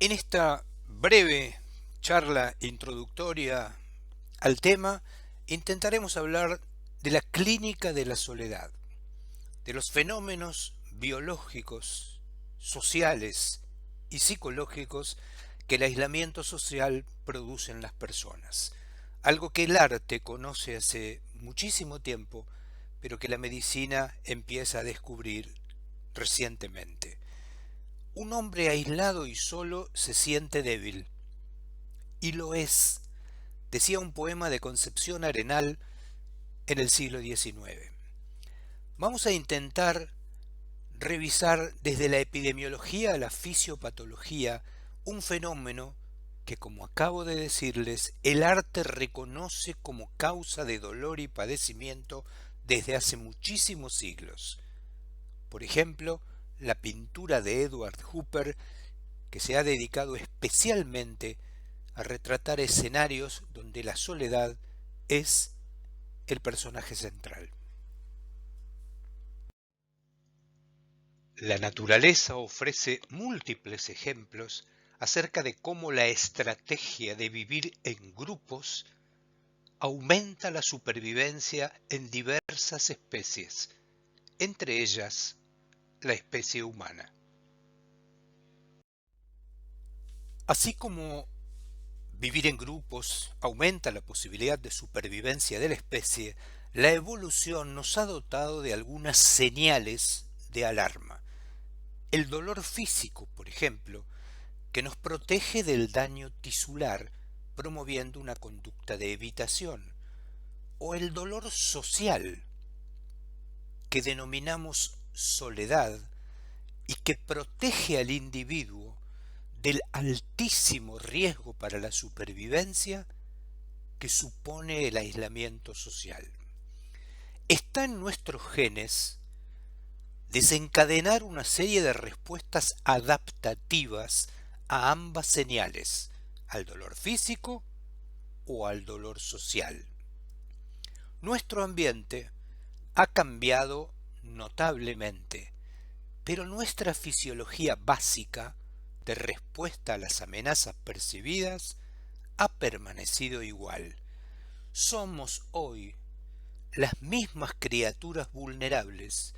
En esta breve charla introductoria al tema, intentaremos hablar de la clínica de la soledad, de los fenómenos biológicos, sociales y psicológicos que el aislamiento social produce en las personas. Algo que el arte conoce hace muchísimo tiempo, pero que la medicina empieza a descubrir recientemente. Un hombre aislado y solo se siente débil, y lo es, decía un poema de Concepción Arenal en el siglo XIX. Vamos a intentar revisar desde la epidemiología a la fisiopatología un fenómeno que, como acabo de decirles, el arte reconoce como causa de dolor y padecimiento desde hace muchísimos siglos. Por ejemplo, la pintura de Edward Hopper, que se ha dedicado especialmente a retratar escenarios donde la soledad es el personaje central. La naturaleza ofrece múltiples ejemplos acerca de cómo la estrategia de vivir en grupos aumenta la supervivencia en diversas especies, entre ellas la especie humana. Así como vivir en grupos aumenta la posibilidad de supervivencia de la especie, la evolución nos ha dotado de algunas señales de alarma. El dolor físico, por ejemplo, que nos protege del daño tisular, promoviendo una conducta de evitación, o el dolor social, que denominamos soledad y que protege al individuo del altísimo riesgo para la supervivencia que supone el aislamiento social. Está en nuestros genes desencadenar una serie de respuestas adaptativas a ambas señales, al dolor físico o al dolor social. Nuestro ambiente ha cambiado notablemente, pero nuestra fisiología básica de respuesta a las amenazas percibidas ha permanecido igual. Somos hoy las mismas criaturas vulnerables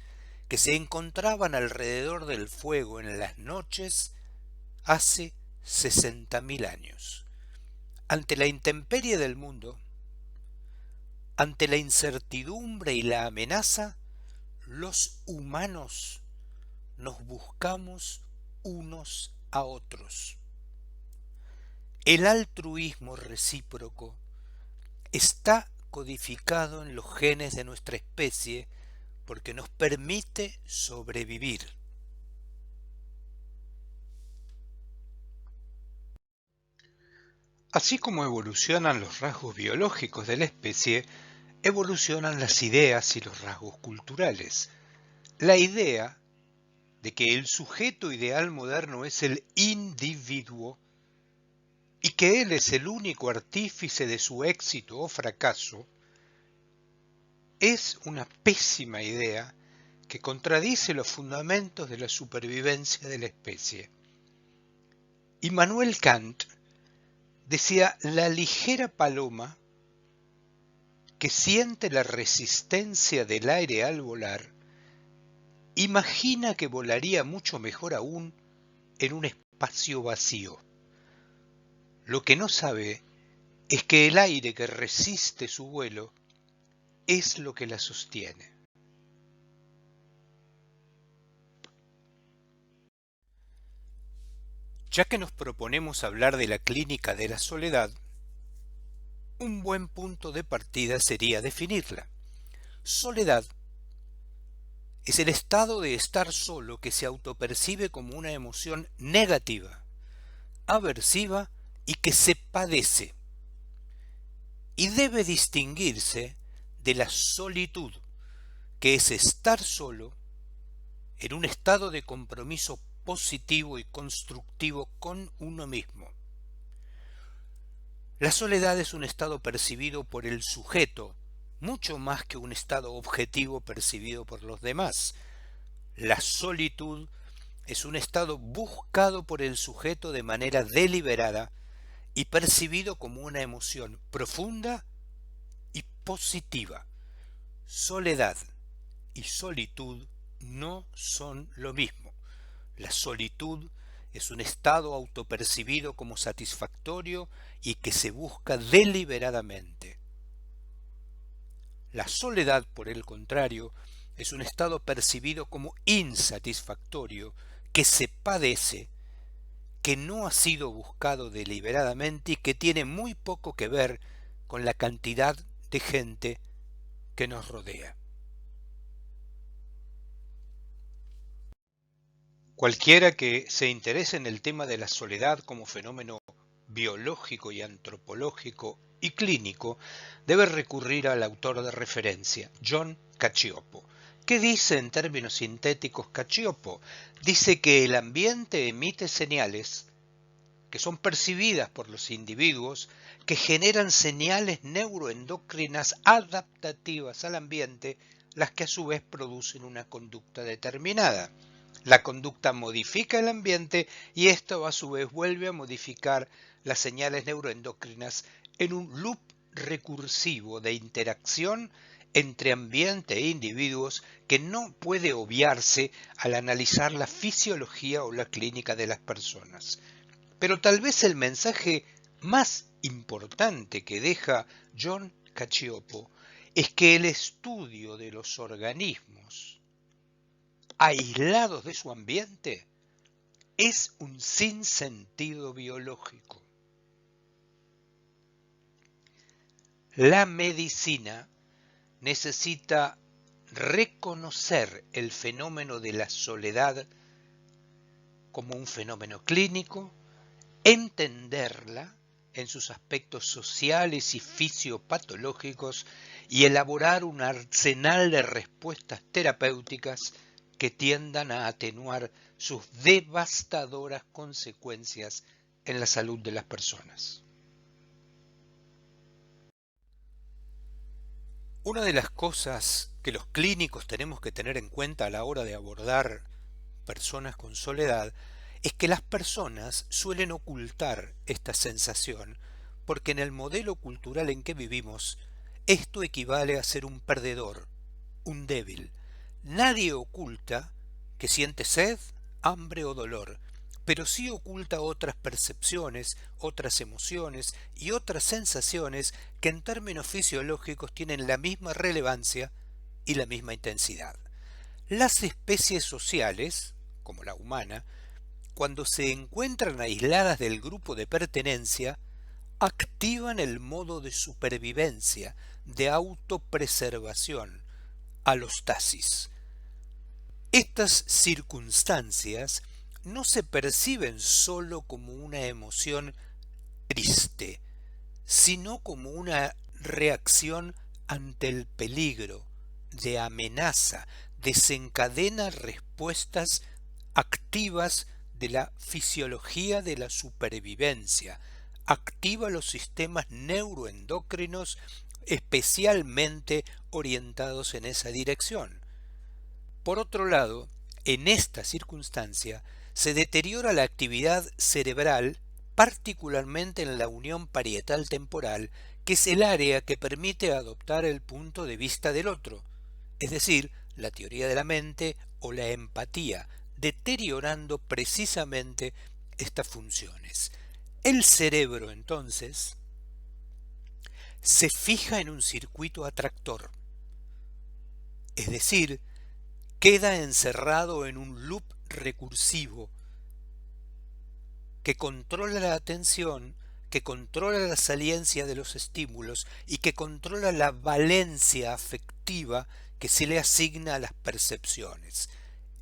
que se encontraban alrededor del fuego en las noches hace 60.000 años. Ante la intemperie del mundo, ante la incertidumbre y la amenaza, los humanos nos buscamos unos a otros. El altruismo recíproco está codificado en los genes de nuestra especie porque nos permite sobrevivir. Así como evolucionan los rasgos biológicos de la especie, evolucionan las ideas y los rasgos culturales. La idea de que el sujeto ideal moderno es el individuo y que él es el único artífice de su éxito o fracaso, es una pésima idea que contradice los fundamentos de la supervivencia de la especie. Immanuel Kant decía: la ligera paloma que siente la resistencia del aire al volar, imagina que volaría mucho mejor aún en un espacio vacío. Lo que no sabe es que el aire que resiste su vuelo es lo que la sostiene. Ya que nos proponemos hablar de la clínica de la soledad, un buen punto de partida sería definirla. Soledad es el estado de estar solo que se autopercibe como una emoción negativa, aversiva y que se padece, y debe distinguirse de la solitud, que es estar solo en un estado de compromiso positivo y constructivo con uno mismo. La soledad es un estado percibido por el sujeto, mucho más que un estado objetivo percibido por los demás. La solitud es un estado buscado por el sujeto de manera deliberada y percibido como una emoción profunda y positiva. Soledad y solitud no son lo mismo. La solitud es un estado autopercibido como satisfactorio y que se busca deliberadamente. La soledad, por el contrario, es un estado percibido como insatisfactorio, que se padece, que no ha sido buscado deliberadamente y que tiene muy poco que ver con la cantidad de gente que nos rodea. Cualquiera que se interese en el tema de la soledad como fenómeno biológico y antropológico y clínico debe recurrir al autor de referencia, John Cacioppo. ¿Qué dice en términos sintéticos Cacioppo? Dice que el ambiente emite señales que son percibidas por los individuos, que generan señales neuroendocrinas adaptativas al ambiente, las que a su vez producen una conducta determinada. La conducta modifica el ambiente y esto a su vez vuelve a modificar las señales neuroendocrinas en un loop recursivo de interacción entre ambiente e individuos que no puede obviarse al analizar la fisiología o la clínica de las personas. Pero tal vez el mensaje más importante que deja John Cacioppo es que el estudio de los organismos aislados de su ambiente es un sinsentido biológico. La medicina necesita reconocer el fenómeno de la soledad como un fenómeno clínico, entenderla en sus aspectos sociales y fisiopatológicos y elaborar un arsenal de respuestas terapéuticas que tiendan a atenuar sus devastadoras consecuencias en la salud de las personas. Una de las cosas que los clínicos tenemos que tener en cuenta a la hora de abordar personas con soledad es que las personas suelen ocultar esta sensación porque en el modelo cultural en que vivimos esto equivale a ser un perdedor, un débil. Nadie oculta que siente sed, hambre o dolor, pero sí oculta otras percepciones, otras emociones y otras sensaciones que en términos fisiológicos tienen la misma relevancia y la misma intensidad. Las especies sociales, como la humana, cuando se encuentran aisladas del grupo de pertenencia, activan el modo de supervivencia, de autopreservación, alostasis. Estas circunstancias no se perciben sólo como una emoción triste, sino como una reacción ante el peligro, de amenaza, desencadena respuestas activas de la fisiología de la supervivencia, activa los sistemas neuroendocrinos especialmente orientados en esa dirección. Por otro lado, en esta circunstancia se deteriora la actividad cerebral, particularmente en la unión parietal temporal, que es el área que permite adoptar el punto de vista del otro, es decir, la teoría de la mente o la empatía, deteriorando precisamente estas funciones. El cerebro, entonces, se fija en un circuito atractor, es decir, queda encerrado en un loop recursivo que controla la atención, que controla la saliencia de los estímulos y que controla la valencia afectiva que se le asigna a las percepciones.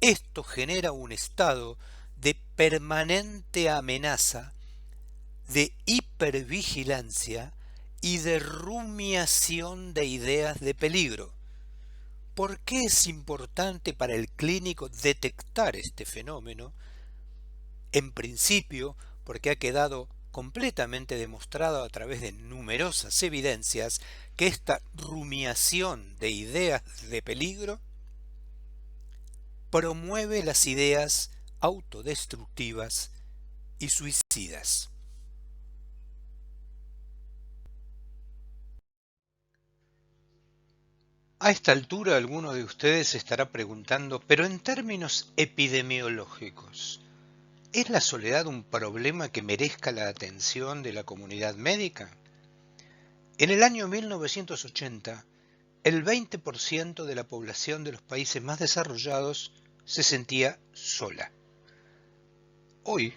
Esto genera un estado de permanente amenaza, de hipervigilancia y de rumiación de ideas de peligro. ¿Por qué es importante para el clínico detectar este fenómeno? En principio, porque ha quedado completamente demostrado a través de numerosas evidencias que esta rumiación de ideas de peligro promueve las ideas autodestructivas y suicidas. A esta altura alguno de ustedes se estará preguntando, pero en términos epidemiológicos, ¿es la soledad un problema que merezca la atención de la comunidad médica? En el año 1980, el 20% de la población de los países más desarrollados se sentía sola. Hoy,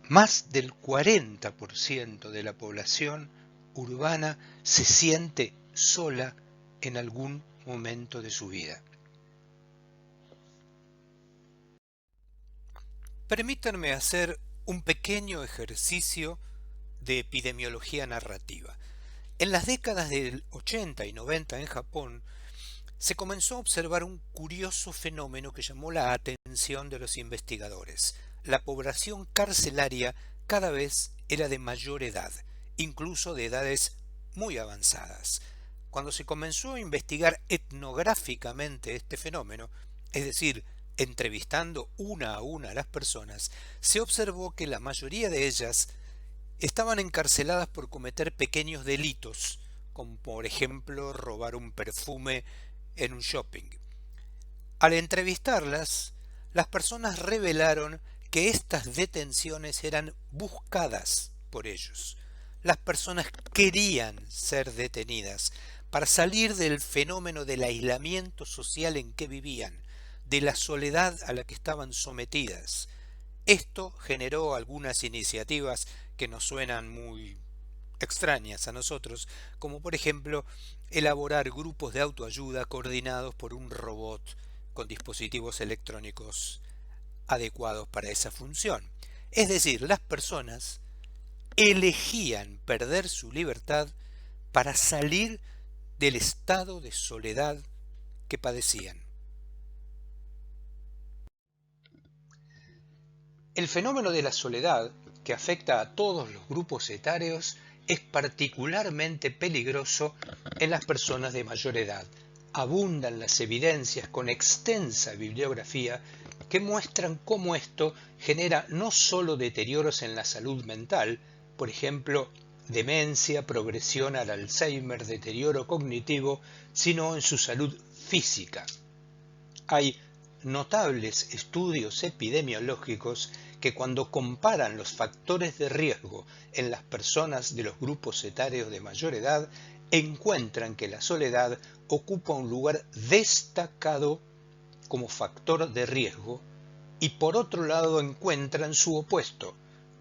más del 40% de la población urbana se siente sola en algún momento de su vida. Permítanme hacer un pequeño ejercicio de epidemiología narrativa. En las décadas del 80 y 90 en Japón, se comenzó a observar un curioso fenómeno que llamó la atención de los investigadores. La población carcelaria cada vez era de mayor edad, incluso de edades muy avanzadas. Cuando se comenzó a investigar etnográficamente este fenómeno, es decir, entrevistando una a una a las personas, se observó que la mayoría de ellas estaban encarceladas por cometer pequeños delitos, como por ejemplo robar un perfume en un shopping. Al entrevistarlas, las personas revelaron que estas detenciones eran buscadas por ellos. Las personas querían ser detenidas para salir del fenómeno del aislamiento social en que vivían, de la soledad a la que estaban sometidas. Esto generó algunas iniciativas que nos suenan muy extrañas a nosotros, como por ejemplo elaborar grupos de autoayuda coordinados por un robot con dispositivos electrónicos adecuados para esa función. Es decir, las personas elegían perder su libertad para salir del estado de soledad que padecían. El fenómeno de la soledad, que afecta a todos los grupos etarios, es particularmente peligroso en las personas de mayor edad. Abundan las evidencias con extensa bibliografía que muestran cómo esto genera no solo deterioros en la salud mental, por ejemplo, demencia, progresión al Alzheimer, deterioro cognitivo, sino en su salud física. Hay notables estudios epidemiológicos que cuando comparan los factores de riesgo en las personas de los grupos etarios de mayor edad, encuentran que la soledad ocupa un lugar destacado como factor de riesgo y por otro lado encuentran su opuesto.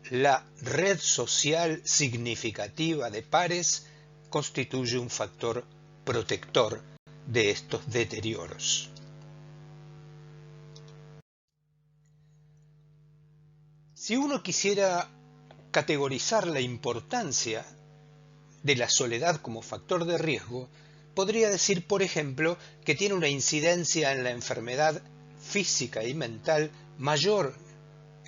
La red social significativa de pares constituye un factor protector de estos deterioros. Si uno quisiera categorizar la importancia de la soledad como factor de riesgo, podría decir, por ejemplo, que tiene una incidencia en la enfermedad física y mental mayor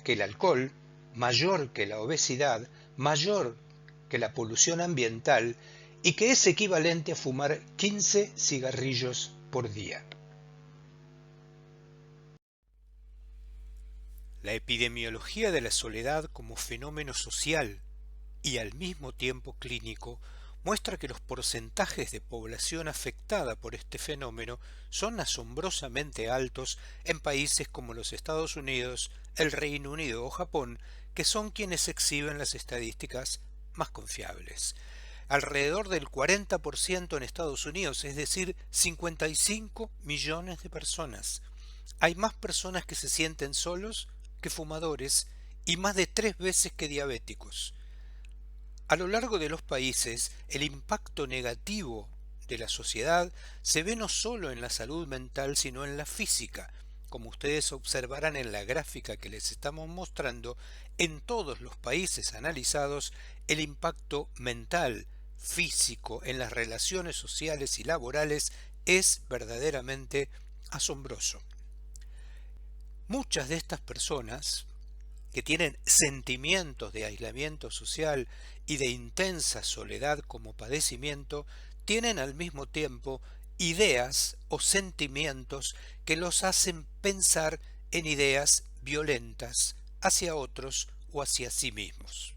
que el alcohol, mayor que la obesidad, mayor que la polución ambiental y que es equivalente a fumar 15 cigarrillos por día. La epidemiología de la soledad como fenómeno social y al mismo tiempo clínico muestra que los porcentajes de población afectada por este fenómeno son asombrosamente altos en países como los Estados Unidos, el Reino Unido o Japón, que son quienes exhiben las estadísticas más confiables. Alrededor del 40% en Estados Unidos, es decir, 55 millones de personas. Hay más personas que se sienten solos que fumadores y más de 3 veces que diabéticos. A lo largo de los países, el impacto negativo de la sociedad se ve no solo en la salud mental, sino en la física. Como ustedes observarán en la gráfica que les estamos mostrando, en todos los países analizados, el impacto mental, físico, en las relaciones sociales y laborales es verdaderamente asombroso. Muchas de estas personas que tienen sentimientos de aislamiento social y de intensa soledad como padecimiento, tienen al mismo tiempo ideas o sentimientos que los hacen pensar en ideas violentas hacia otros o hacia sí mismos.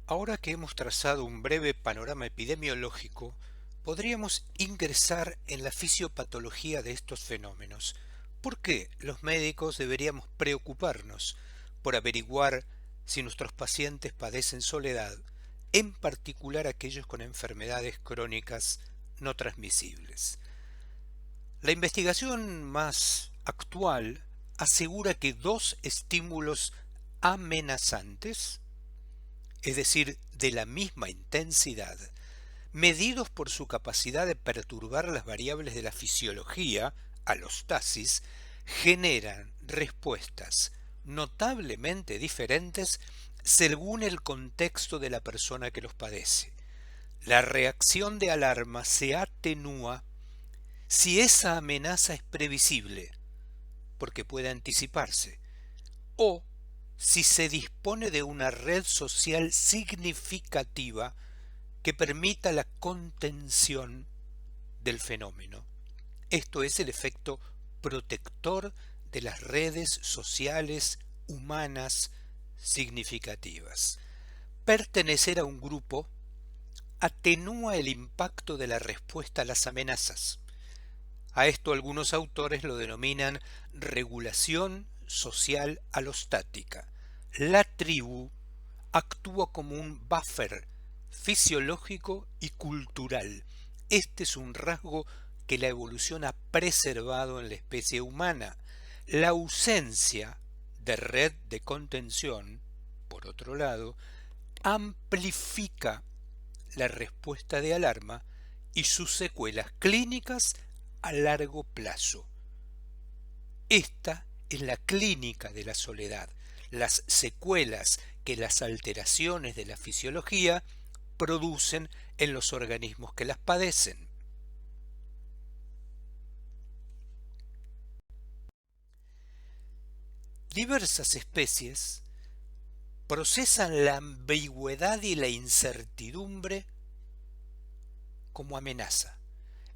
Ahora que hemos trazado un breve panorama epidemiológico, podríamos ingresar en la fisiopatología de estos fenómenos. ¿Por qué los médicos deberíamos preocuparnos por averiguar si nuestros pacientes padecen soledad, en particular aquellos con enfermedades crónicas no transmisibles? La investigación más actual asegura que dos estímulos amenazantes, es decir, de la misma intensidad, medidos por su capacidad de perturbar las variables de la fisiología, alostasis, generan respuestas notablemente diferentes según el contexto de la persona que los padece. La reacción de alarma se atenúa si esa amenaza es previsible, porque puede anticiparse, o si se dispone de una red social significativa que permita la contención del fenómeno. Esto es el efecto protector de las redes sociales humanas significativas. Pertenecer a un grupo atenúa el impacto de la respuesta a las amenazas. A esto algunos autores lo denominan regulación social alostática. La tribu actúa como un buffer fisiológico y cultural. Este es un rasgo que la evolución ha preservado en la especie humana. La ausencia de red de contención, por otro lado, amplifica la respuesta de alarma y sus secuelas clínicas a largo plazo. Esta es la clínica de la soledad, las secuelas que las alteraciones de la fisiología producen en los organismos que las padecen. Diversas especies procesan la ambigüedad y la incertidumbre como amenaza,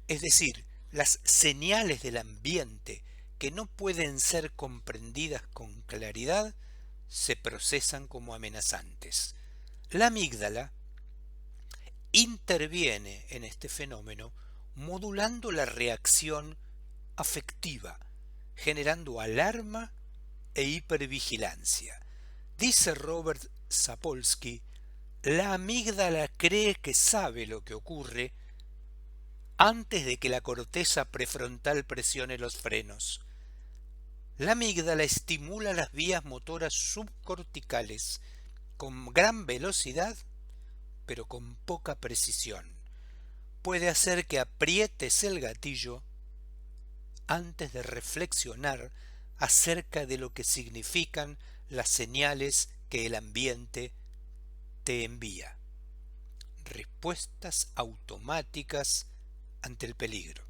es decir, las señales del ambiente que no pueden ser comprendidas con claridad se procesan como amenazantes. La amígdala interviene en este fenómeno modulando la reacción afectiva, generando alarma e hipervigilancia. Dice Robert Sapolsky, la amígdala cree que sabe lo que ocurre antes de que la corteza prefrontal presione los frenos. La amígdala estimula las vías motoras subcorticales con gran velocidad, pero con poca precisión. Puede hacer que aprietes el gatillo antes de reflexionar acerca de lo que significan las señales que el ambiente te envía. Respuestas automáticas ante el peligro.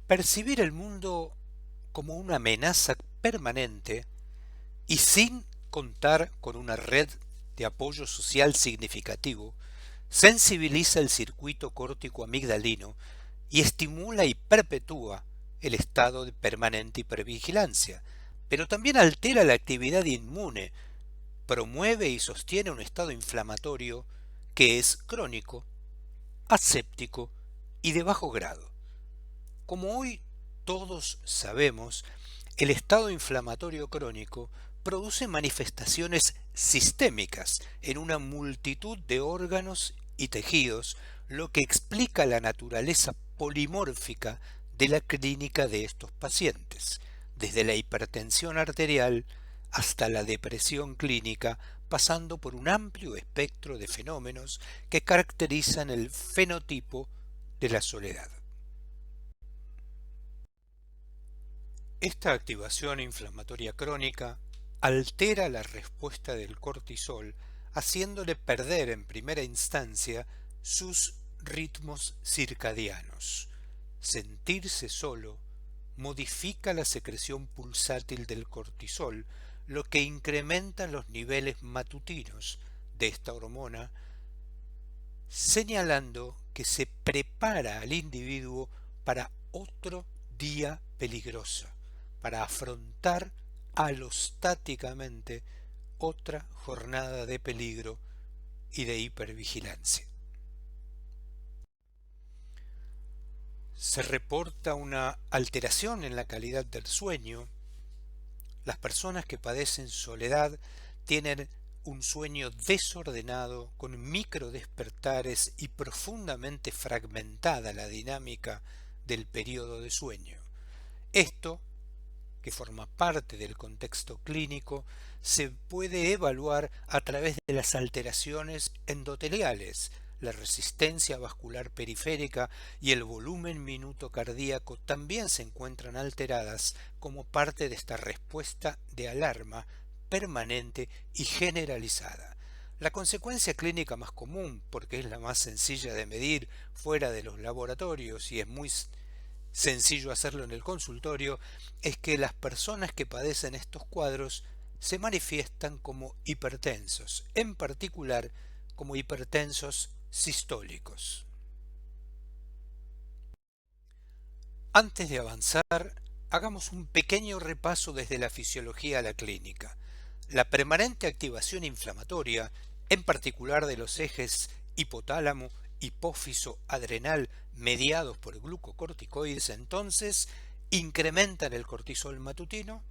Percibir el mundo como una amenaza permanente y sin contar con una red de apoyo social significativo sensibiliza el circuito córtico amigdalino y estimula y perpetúa el estado de permanente hipervigilancia, pero también altera la actividad inmune, promueve y sostiene un estado inflamatorio que es crónico, aséptico y de bajo grado. Como hoy todos sabemos, el estado inflamatorio crónico produce manifestaciones sistémicas en una multitud de órganos y tejidos, lo que explica la naturaleza polimórfica de la clínica de estos pacientes, desde la hipertensión arterial hasta la depresión clínica, pasando por un amplio espectro de fenómenos que caracterizan el fenotipo de la soledad. Esta activación inflamatoria crónica altera la respuesta del cortisol, haciéndole perder en primera instancia sus ritmos circadianos. Sentirse solo modifica la secreción pulsátil del cortisol, lo que incrementa los niveles matutinos de esta hormona señalando que se prepara al individuo para otro día peligroso, para afrontar alostáticamente otra jornada de peligro y de hipervigilancia. Se reporta una alteración en la calidad del sueño. Las personas que padecen soledad tienen un sueño desordenado, con microdespertares y profundamente fragmentada la dinámica del periodo de sueño. Esto, que forma parte del contexto clínico, se puede evaluar a través de las alteraciones endoteliales. La resistencia vascular periférica y el volumen minuto cardíaco también se encuentran alteradas como parte de esta respuesta de alarma permanente y generalizada. La consecuencia clínica más común, porque es la más sencilla de medir fuera de los laboratorios y es muy sencillo hacerlo en el consultorio, es que las personas que padecen estos cuadros se manifiestan como hipertensos, en particular como hipertensos sistólicos. Antes de avanzar, hagamos un pequeño repaso desde la fisiología a la clínica. La permanente activación inflamatoria, en particular de los ejes hipotálamo, hipófiso, adrenal, mediados por glucocorticoides, entonces incrementan el cortisol matutino,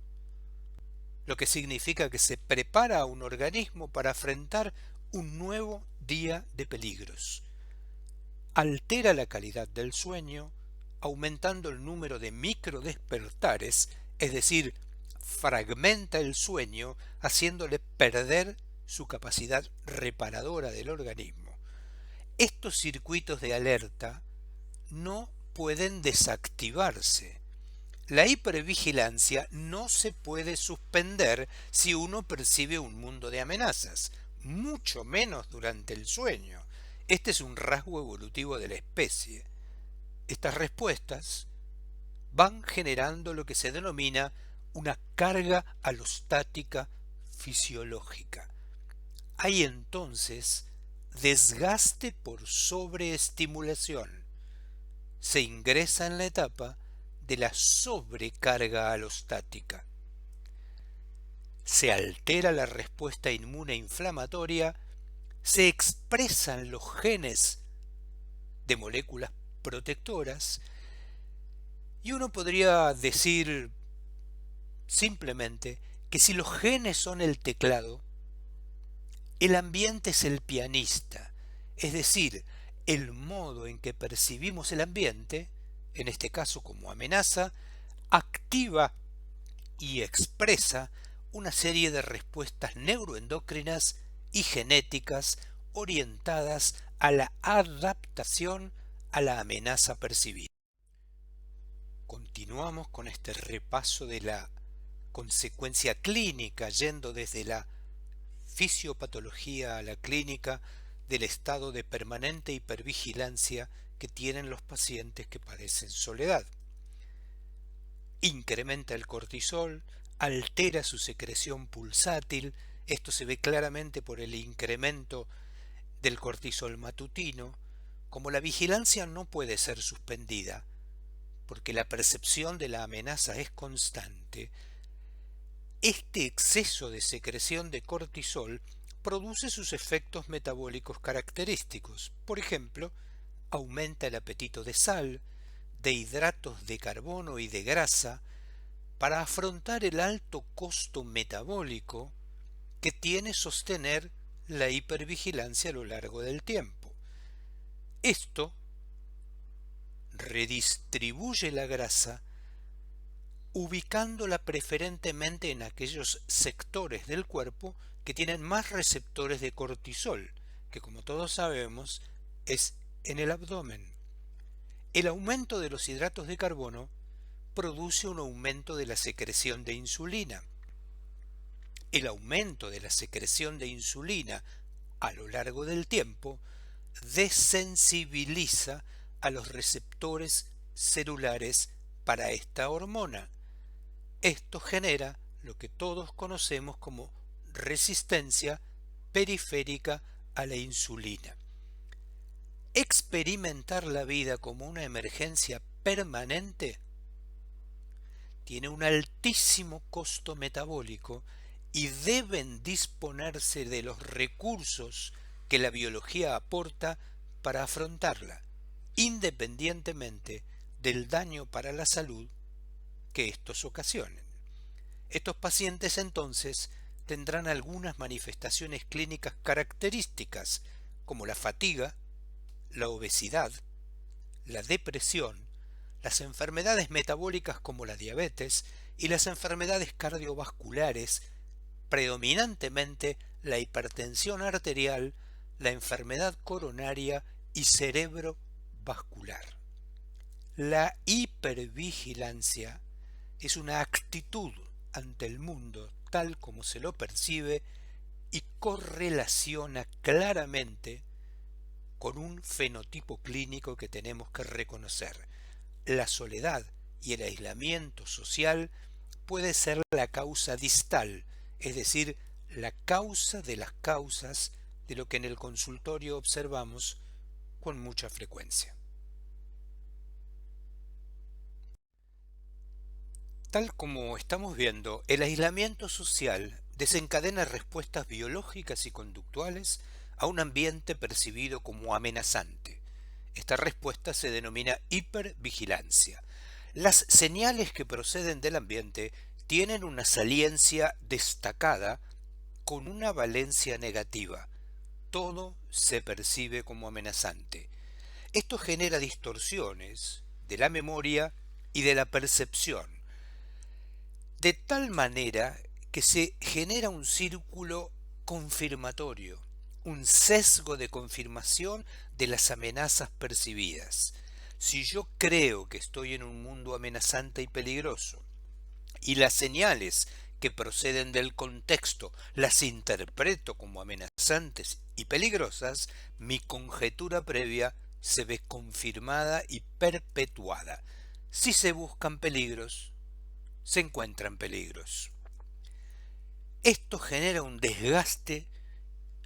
lo que significa que se prepara a un organismo para afrontar un nuevo día de peligros. Altera la calidad del sueño, aumentando el número de microdespertares, es decir, fragmenta el sueño, haciéndole perder su capacidad reparadora del organismo. Estos circuitos de alerta no pueden desactivarse. La hipervigilancia no se puede suspender si uno percibe un mundo de amenazas, mucho menos durante el sueño. Este es un rasgo evolutivo de la especie. Estas respuestas van generando lo que se denomina una carga alostática fisiológica. Hay entonces desgaste por sobreestimulación. Se ingresa en la etapa de la sobrecarga alostática. Se altera la respuesta inmune inflamatoria, se expresan los genes de moléculas protectoras y uno podría decir simplemente que si los genes son el teclado, el ambiente es el pianista, es decir, el modo en que percibimos el ambiente, en este caso como amenaza, activa y expresa una serie de respuestas neuroendocrinas y genéticas orientadas a la adaptación a la amenaza percibida. Continuamos con este repaso de la consecuencia clínica, yendo desde la fisiopatología a la clínica del estado de permanente hipervigilancia que tienen los pacientes que padecen soledad. Incrementa el cortisol, altera su secreción pulsátil. Esto se ve claramente por el incremento del cortisol matutino. Como la vigilancia no puede ser suspendida, porque la percepción de la amenaza es constante, este exceso de secreción de cortisol produce sus efectos metabólicos característicos. Por ejemplo, aumenta el apetito de sal, de hidratos de carbono y de grasa, para afrontar el alto costo metabólico que tiene sostener la hipervigilancia a lo largo del tiempo. Esto redistribuye la grasa, ubicándola preferentemente en aquellos sectores del cuerpo que tienen más receptores de cortisol, que como todos sabemos es en el abdomen. El aumento de los hidratos de carbono produce un aumento de la secreción de insulina. El aumento de la secreción de insulina a lo largo del tiempo desensibiliza a los receptores celulares para esta hormona. Esto genera lo que todos conocemos como resistencia periférica a la insulina. experimentar la vida como una emergencia permanente tiene un altísimo costo metabólico y deben disponerse de los recursos que la biología aporta para afrontarla, independientemente del daño para la salud que estos ocasionen. Estos pacientes entonces tendrán algunas manifestaciones clínicas características como la fatiga, la obesidad, la depresión, las enfermedades metabólicas como la diabetes y las enfermedades cardiovasculares, predominantemente la hipertensión arterial, la enfermedad coronaria y cerebrovascular. La hipervigilancia es una actitud ante el mundo tal como se lo percibe y correlaciona claramente con un fenotipo clínico que tenemos que reconocer. La soledad y el aislamiento social puede ser la causa distal, es decir, la causa de las causas de lo que en el consultorio observamos con mucha frecuencia. Tal como estamos viendo, el aislamiento social desencadena respuestas biológicas y conductuales a un ambiente percibido como amenazante. Esta respuesta se denomina hipervigilancia. Las señales que proceden del ambiente tienen una saliencia destacada con una valencia negativa. Todo se percibe como amenazante. Esto genera distorsiones de la memoria y de la percepción, de tal manera que se genera un círculo confirmatorio, un sesgo de confirmación de las amenazas percibidas. Si yo creo que estoy en un mundo amenazante y peligroso, y las señales que proceden del contexto las interpreto como amenazantes y peligrosas, mi conjetura previa se ve confirmada y perpetuada. Si se buscan peligros, se encuentran peligros. Esto genera un desgaste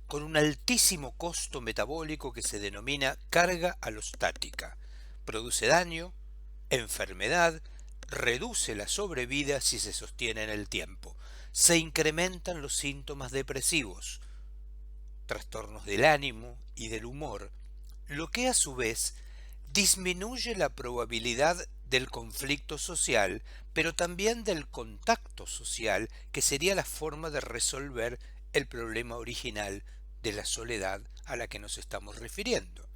con un altísimo costo metabólico que se denomina carga alostática. Produce daño, enfermedad, reduce la sobrevida si se sostiene en el tiempo. Se incrementan los síntomas depresivos, trastornos del ánimo y del humor, lo que a su vez disminuye la probabilidad del conflicto social, pero también del contacto social, que sería la forma de resolver el problema original de la soledad a la que nos estamos refiriendo.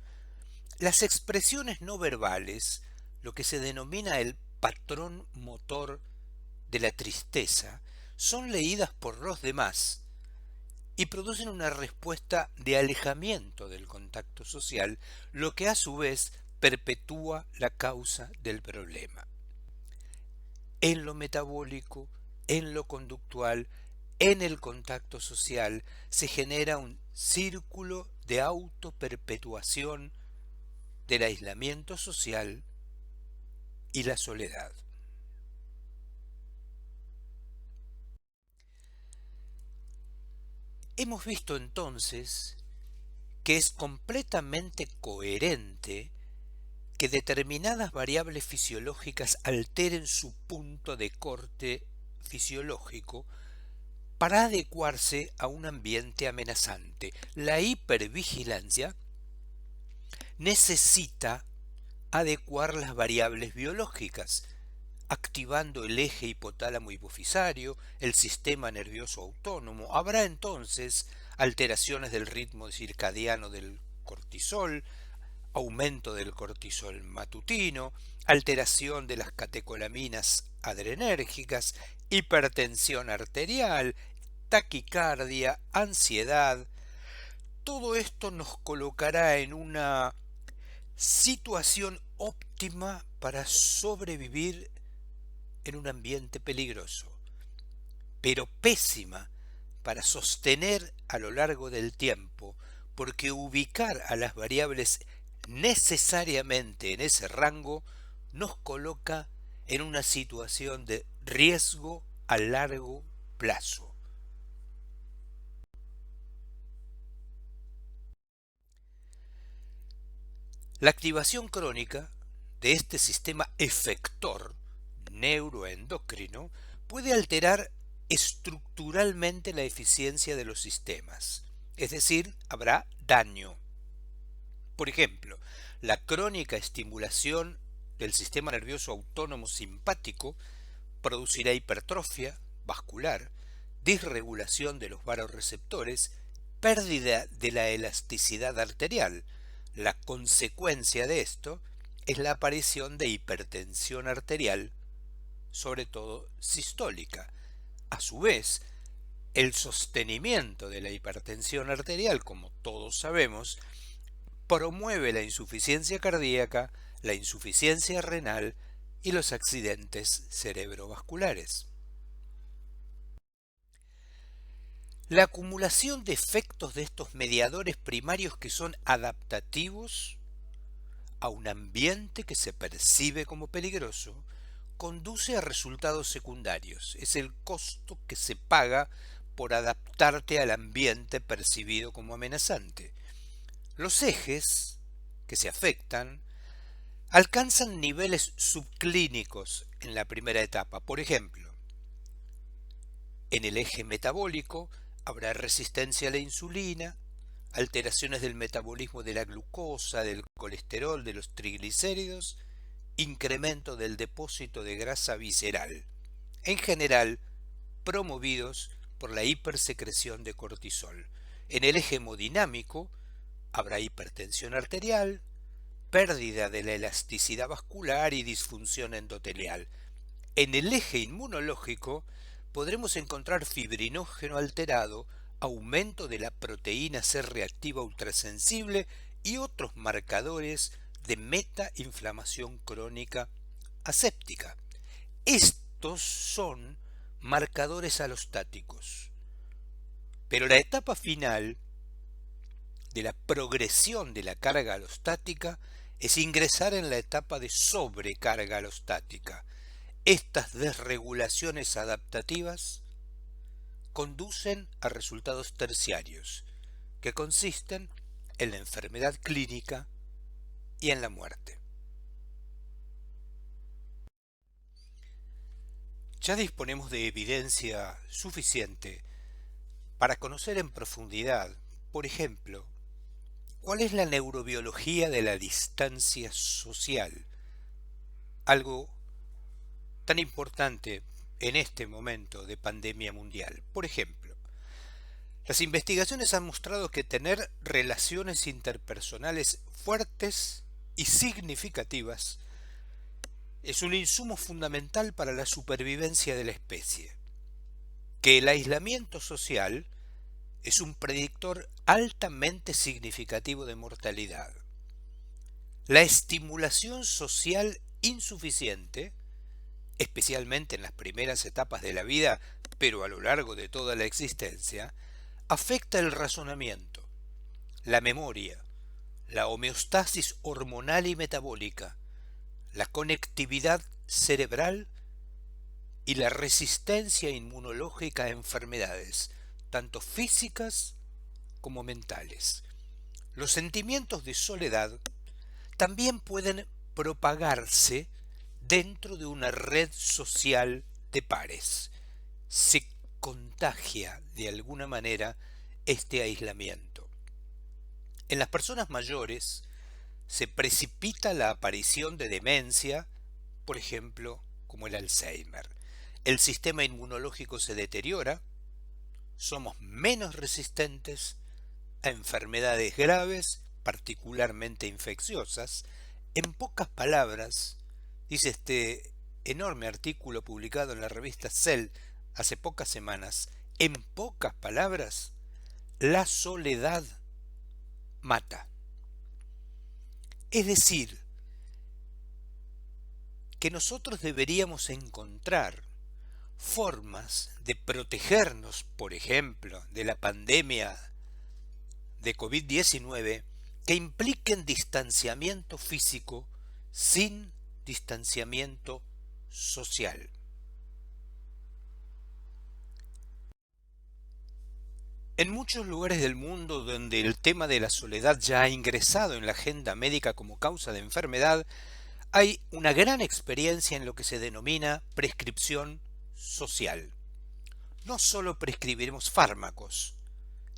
Las expresiones no verbales, lo que se denomina el patrón motor de la tristeza, son leídas por los demás y producen una respuesta de alejamiento del contacto social, lo que a su vez perpetúa la causa del problema. En lo metabólico, en lo conductual, en el contacto social, se genera un círculo de autoperpetuación del aislamiento social y la soledad. Hemos visto entonces que es completamente coherente que determinadas variables fisiológicas alteren su punto de corte fisiológico para adecuarse a un ambiente amenazante. La hipervigilancia necesita adecuar las variables biológicas, activando el eje hipotálamo hipofisario, el sistema nervioso autónomo. Habrá entonces alteraciones del ritmo circadiano del cortisol, aumento del cortisol matutino, alteración de las catecolaminas adrenérgicas, hipertensión arterial, taquicardia, ansiedad. Todo esto nos colocará en una situación óptima para sobrevivir en un ambiente peligroso, pero pésima para sostener a lo largo del tiempo, porque ubicar a las variables necesariamente en ese rango nos coloca en una situación de riesgo a largo plazo. La activación crónica de este sistema efector neuroendocrino puede alterar estructuralmente la eficiencia de los sistemas, es decir, habrá daño. Por ejemplo, la crónica estimulación del sistema nervioso autónomo simpático producirá hipertrofia vascular, disregulación de los vasoreceptores, pérdida de la elasticidad arterial. La consecuencia de esto es la aparición de hipertensión arterial, sobre todo sistólica. A su vez, el sostenimiento de la hipertensión arterial, como todos sabemos, promueve la insuficiencia cardíaca, la insuficiencia renal y los accidentes cerebrovasculares. La acumulación de efectos de estos mediadores primarios que son adaptativos a un ambiente que se percibe como peligroso conduce a resultados secundarios. Es el costo que se paga por adaptarte al ambiente percibido como amenazante. Los ejes que se afectan alcanzan niveles subclínicos en la primera etapa. Por ejemplo, en el eje metabólico habrá resistencia a la insulina, alteraciones del metabolismo de la glucosa, del colesterol, de los triglicéridos, incremento del depósito de grasa visceral, en general promovidos por la hipersecreción de cortisol. En el eje hemodinámico habrá hipertensión arterial, pérdida de la elasticidad vascular y disfunción endotelial. En el eje inmunológico podremos encontrar fibrinógeno alterado, aumento de la proteína C reactiva ultrasensible y otros marcadores de metainflamación crónica aséptica. Estos son marcadores alostáticos. Pero la etapa final de la progresión de la carga alostática es ingresar en la etapa de sobrecarga alostática. Estas desregulaciones adaptativas conducen a resultados terciarios, que consisten en la enfermedad clínica y en la muerte. Ya disponemos de evidencia suficiente para conocer en profundidad, por ejemplo, cuál es la neurobiología de la distancia social, algo tan importante en este momento de pandemia mundial. Por ejemplo, las investigaciones han mostrado que tener relaciones interpersonales fuertes y significativas es un insumo fundamental para la supervivencia de la especie, que el aislamiento social es un predictor altamente significativo de mortalidad. La estimulación social insuficiente, especialmente en las primeras etapas de la vida, pero a lo largo de toda la existencia, afecta el razonamiento, la memoria, la homeostasis hormonal y metabólica, la conectividad cerebral y la resistencia inmunológica a enfermedades, tanto físicas como mentales. Los sentimientos de soledad también pueden propagarse dentro de una red social de pares. Se contagia de alguna manera este aislamiento. En las personas mayores se precipita la aparición de demencia, por ejemplo, como el Alzheimer. El sistema inmunológico se deteriora, somos menos resistentes a enfermedades graves, particularmente infecciosas. En pocas palabras, dice este enorme artículo publicado en la revista Cell hace pocas semanas, en pocas palabras, la soledad mata. Es decir, que nosotros deberíamos encontrar formas de protegernos, por ejemplo, de la pandemia de COVID-19 que impliquen distanciamiento físico sin distanciamiento social. En muchos lugares del mundo donde el tema de la soledad ya ha ingresado en la agenda médica como causa de enfermedad, hay una gran experiencia en lo que se denomina prescripción social. No solo prescribiremos fármacos,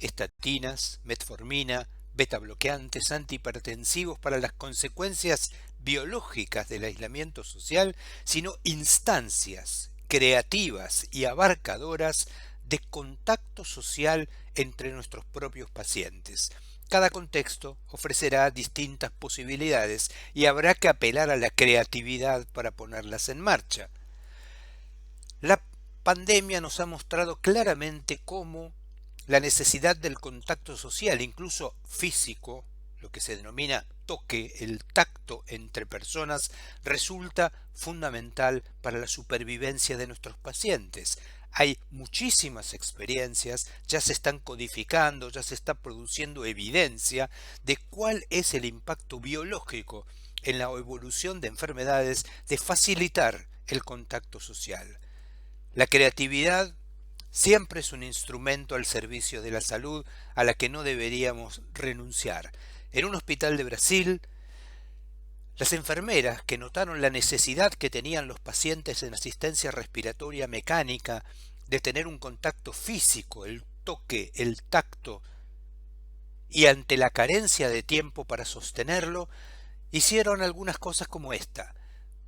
estatinas, metformina, betabloqueantes, antihipertensivos para las consecuencias biológicas del aislamiento social, sino instancias creativas y abarcadoras de contacto social entre nuestros propios pacientes. Cada contexto ofrecerá distintas posibilidades y habrá que apelar a la creatividad para ponerlas en marcha. La pandemia nos ha mostrado claramente cómo la necesidad del contacto social, incluso físico, lo que se denomina toque, el tacto entre personas, resulta fundamental para la supervivencia de nuestros pacientes. Hay muchísimas experiencias, ya se están codificando, ya se está produciendo evidencia de cuál es el impacto biológico en la evolución de enfermedades de facilitar el contacto social. La creatividad siempre es un instrumento al servicio de la salud a la que no deberíamos renunciar. En un hospital de Brasil, las enfermeras que notaron la necesidad que tenían los pacientes en asistencia respiratoria mecánica de tener un contacto físico, el toque, el tacto, y ante la carencia de tiempo para sostenerlo, hicieron algunas cosas como esta.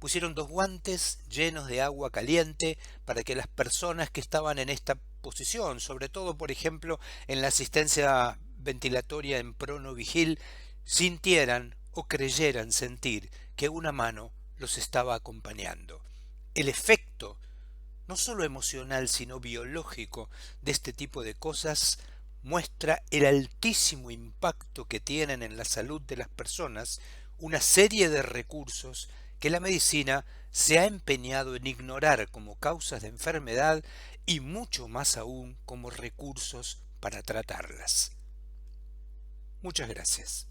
Pusieron 2 guantes llenos de agua caliente para que las personas que estaban en esta posición, sobre todo por ejemplo en la asistencia ventilatoria en pronovigil, sintieran o creyeran sentir que una mano los estaba acompañando. El efecto, no solo emocional sino biológico, de este tipo de cosas muestra el altísimo impacto que tienen en la salud de las personas una serie de recursos que la medicina se ha empeñado en ignorar como causas de enfermedad y mucho más aún como recursos para tratarlas. Muchas gracias.